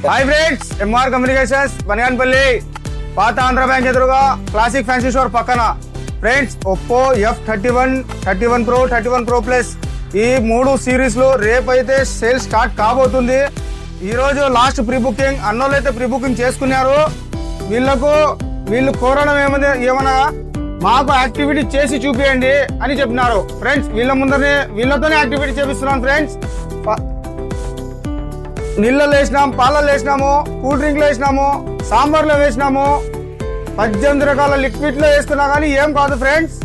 Hi friends, MR communications బనియాన్పల్లి, పాత Andhra bank ఎదురుగా classic fancy store పక్కన. Friends, Oppo F31, 31 Pro, 31 Pro Plus ఈ 3 series లో రేపైతే సేల్ స్టార్ట్ కాబోతుంది. ఈ రోజు లాస్ట్ ప్రీ బుకింగ్, అన్నోళ్ళు అయితే ప్రీ బుకింగ్ చేసుకున్నారు. వీళ్ళు కోరడం ఏమన్నా మాకు యాక్టివిటీ చేసి చూపియండి అని చెప్పినారు. ఫ్రెండ్స్, వీళ్ళతోనే యాక్టివిటీ చేపిస్తున్నాను. ఫ్రెండ్స్, నీళ్ళలో వేసినాం, పాలలో వేసినాము, కూల్ డ్రింక్ లో వేసినాము, సాంబార్లో వేసినాము, 18 రకాల లిక్విడ్ లో వేస్తున్నా కానీ ఏం కాదు. ఫ్రెండ్స్,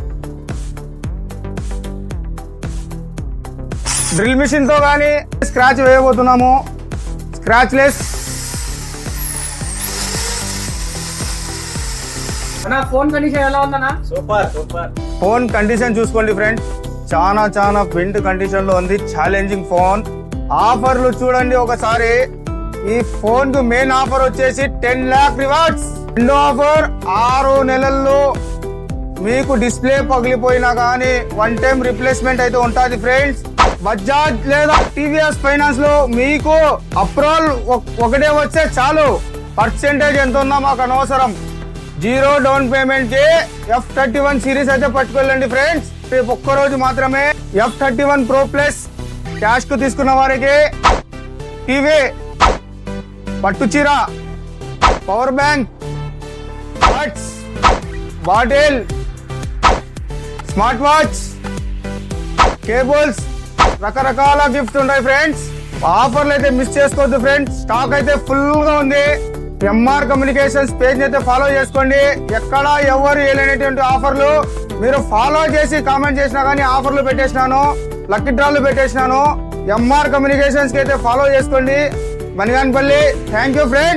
డ్రిల్ మిషన్ తో కానీ స్క్రాచ్ వేయబోతున్నాము. Scratchless. ఫోన్ కండిషన్ ఎలా ఉందన్నా? Super super. ఫోన్ కండిషన్ చూసుకోండి ఫ్రెండ్స్, చాలా ప్రింట్ కండిషన్ లో ఉంది. Challenging phone. ఆఫర్లు చూడండి ఒకసారి. ఈ ఫోన్ కు మెయిన్ ఆఫర్ వచ్చేసి 10 lakh రివార్డ్స్. రెండో ఆఫర్ 6 నెలల్లో మీకు డిస్ప్లే పగిలిపోయినా కానీ 1 time రిప్లేస్మెంట్ అయితే ఉంటుంది. ఫ్రెండ్స్, బజాజ్ లేదా టీవీఎస్ ఫైనాన్స్ లో మీకు అప్రూవల్ ఒకటే వచ్చే చాలు. పర్సెంటేజ్ ఎంత ఉందో మాకు అనవసరం. 0 డౌన్ పేమెంట్ కి F31 సిరీస్ అయితే పట్టుకెళ్ళండి. ఫ్రెండ్స్, రేపు ఒక్కరోజు మాత్రమే F31 Pro Plus క్యాష్ కు తీసుకున్న వారికి టీవీ, పట్టు చీర, power bank, buds, bottle, smart watch, cables, రకరకాల గిఫ్ట్స్ ఉంటాయి. ఫ్రెండ్స్, ఆఫర్లు అయితే మిస్ చేసుకోవద్దు. ఫ్రెండ్స్, స్టాక్ అయితే ఫుల్ గా ఉంది. ఎంఆర్ కమ్యూనికేషన్స్ పేజ్ అయితే ఫాలో చేసుకోండి. ఎక్కడ ఎవరు వేయలేనటువంటి ఆఫర్లు మీరు ఫాలో చేసి కామెంట్ చేసినా కానీ ఆఫర్లు పెట్టేసినాను, లక్కీ డ్రాలు పెట్టేసినాను. ఎంఆర్ కమ్యూనికేషన్స్ కి అయితే ఫాలో చేసుకోండి. బనియాన్పల్లి. Thank you friends.